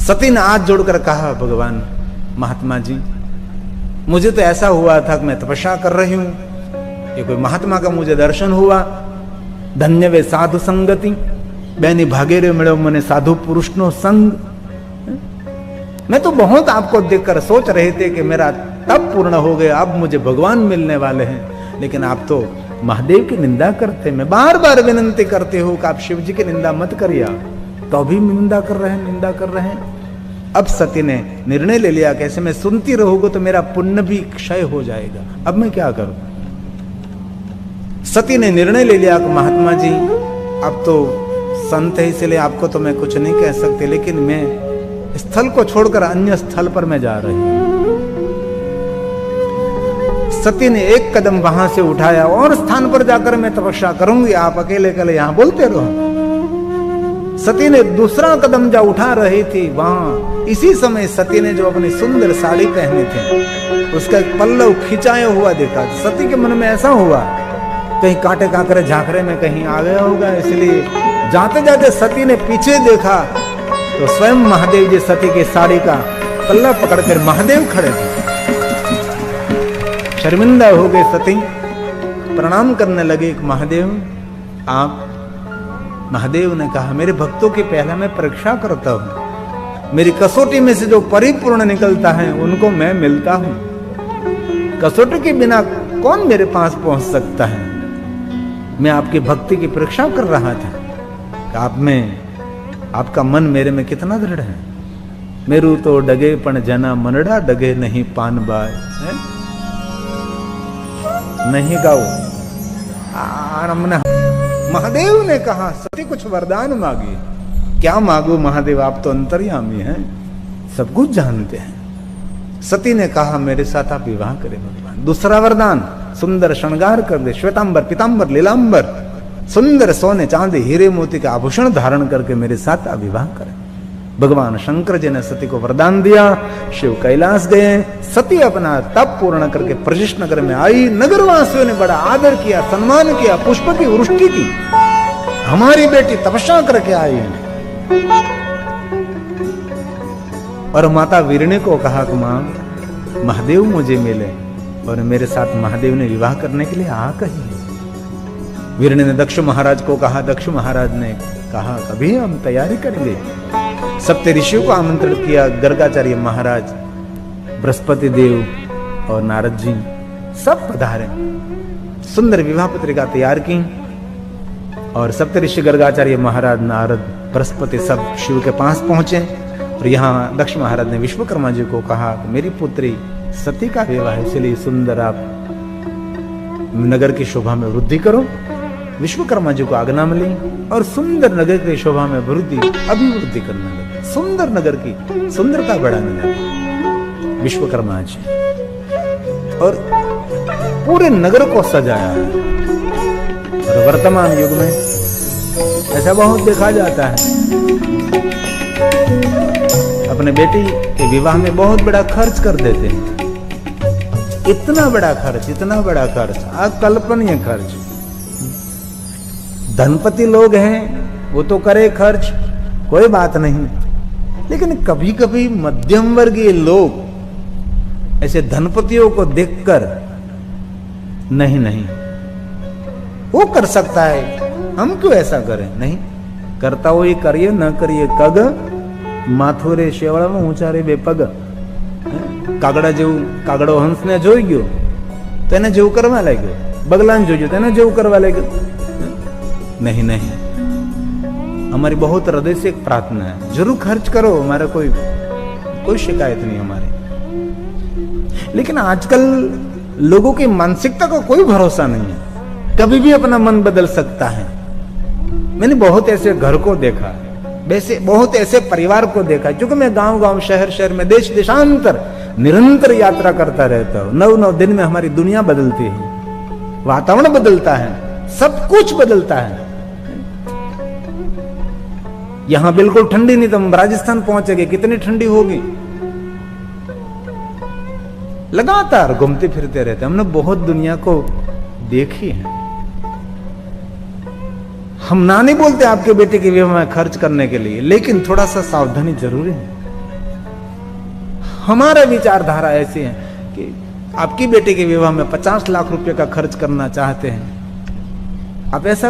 सती ने हाथ जोड़कर कहा, भगवान महात्मा जी, मुझे तो ऐसा हुआ था कि मैं तपस्या कर रही हूं, ये कोई महात्मा का मुझे दर्शन हुआ, धन्य वे साधु संगति, बैनी भागेरे मिलो मने साधु पुरुष नो संग। मैं तो बहुत आपको देखकर सोच रहे थे कि मेरा तप पूर्ण हो गया, अब मुझे भगवान मिलने वाले हैं, लेकिन आप तो महादेव की निंदा करते। मैं बार बार विनंती करते हो कि आप शिव जी की निंदा मत करिए, तो भी निंदा कर रहे हैं। अब सती ने निर्णय ले लिया कैसे मैं सुनती रहूंगा तो मेरा पुण्य भी क्षय हो जाएगा, अब मैं क्या करूं। सती ने निर्णय ले लिया कि महात्मा जी अब तो संत है, इसलिए आपको तो मैं कुछ नहीं कह सकते, लेकिन मैं स्थल को छोड़कर अन्य स्थल पर मैं जा रही हूं। सती ने एक कदम वहां से उठाया, और स्थान पर जाकर मैं तपस्या करूंगी, आप अकेले अकेले यहां बोलते रहो। सती ने दूसरा कदम जा उठा रही थी, वहां इसी समय सती ने जो अपनी सुंदर साड़ी पहनी थी उसका पल्लव खिंचाया हुआ देखा। सती के मन में ऐसा हुआ कहीं कांटे कांकरे झांकरे में कहीं आ गया होगा, इसलिए जाते जाते सती ने पीछे देखा तो स्वयं महादेव जी सती की साड़ी का पल्ला पकड़कर महादेव खड़े थे। शर्मिंदा हो गए सती, प्रणाम करने लगे, महादेव आप। महादेव ने कहा, मेरे भक्तों की पहले मैं परीक्षा करता हूं, मेरी कसौटी में से जो परिपूर्ण निकलता है उनको मैं मिलता हूं। कसौटी के बिना कौन मेरे पास पहुंच सकता है। मैं आपकी भक्ति की परीक्षा कर रहा था कि आप में आपका मन मेरे में कितना दृढ़ है। मेरू तो डगे पण जना मनड़ा डगे नहीं पान बाय, नहीं गाओ आरमना। महादेव ने कहा, सती कुछ वरदान मांगी। क्या मांगू महादेव, आप तो अंतर्यामी हैं, सब कुछ जानते हैं। सती ने कहा, मेरे साथ आप विवाह करें भगवान। दूसरा वरदान, सुंदर श्रृंगार कर दे, श्वेतांबर पीतांबर लीलांबर, सुंदर सोने चांदी हीरे मोती का आभूषण धारण करके मेरे साथ आप विवाह करें। भगवान शंकर जी ने सती को वरदान दिया। शिव कैलाश गए, सती अपना तप पूर्ण करके प्रशिष्ट नगर में आई। नगरवासियों ने बड़ा आदर किया, सम्मान किया, पुष्प की वृष्टि की। हमारी बेटी तपस्या करके आई है। और माता वीरणी को कहा कि मां, महादेव मुझे मिले और मेरे साथ महादेव ने विवाह करने के लिए आ कही। वीरणी ने दक्ष महाराज को कहा। दक्ष महाराज ने कहा, कभी हम तैयारी करेंगे। सप्त ऋषियों को आमंत्रण किया। गर्गाचार्य महाराज, बृहस्पति देव और नारद जी सब पधारे। सुंदर विवाह पत्रिका तैयार की और सप्त ऋषि गर्गाचार्य महाराज, नारद, बृहस्पति सब शिव के पास पहुंचे। और यहाँ दक्ष महाराज ने विश्वकर्मा जी को कहा, मेरी पुत्री सती का विवाह है, इसलिए सुंदर आप नगर की शोभा में वृद्धि करो। विश्वकर्मा जी को आज्ञा मिली और सुंदर नगर की शोभा में वृद्धि अभिवृद्धि करने लगे। सुंदर नगर की सुंदरता बढ़ाने लगे विश्वकर्मा जी, और पूरे नगर को सजाया है। और वर्तमान युग में ऐसा बहुत देखा जाता है, अपने बेटी के विवाह में बहुत बड़ा खर्च कर देते हैं। इतना बड़ा खर्च, अकल्पनीय खर्च। धनपति लोग हैं वो तो करे खर्च, कोई बात नहीं, लेकिन कभी कभी मध्यम वर्गीय लोग ऐसे धनपतियों को देखकर नहीं वो कर सकता है, हम क्यों ऐसा करें। नहीं करता हो ये करिए, न करिए कग माथुरे शेवड़ा में ऊंचा रे बेपग। कागड़ा जेव कागड़ो हंस ने જોઈ ગયો તો એને જેવું કરવા લાગ્યો, બગલાને જોયું તો એને જેવું કરવા લાગ્યો। नहीं, हमारी बहुत हृदय से एक प्रार्थना है, जरूर खर्च करो, हमारा कोई शिकायत नहीं हमारी। लेकिन आजकल लोगों की मानसिकता का कोई भरोसा नहीं है, कभी भी अपना मन बदल सकता है। मैंने बहुत ऐसे घर को देखा, वैसे बहुत ऐसे परिवार को देखा, क्योंकि मैं गांव शहर में देश देशांतर निरंतर यात्रा करता रहता हूं। 9 दिन में हमारी दुनिया बदलती है, वातावरण बदलता है, सब कुछ बदलता है। यहां बिल्कुल ठंडी नहीं, तो हम राजस्थान पहुंचेंगे, कितनी ठंडी होगी। लगातार घूमते फिरते रहते, हमने बहुत दुनिया को देखी है। हम ना नहीं बोलते आपके बेटे के विवाह में खर्च करने के लिए, लेकिन थोड़ा सा सावधानी जरूरी है। हमारे विचारधारा ऐसे हैं कि आपकी बेटे के विवाह में 50 लाख रुपए का खर्च करना चाहते हैं, आप ऐसा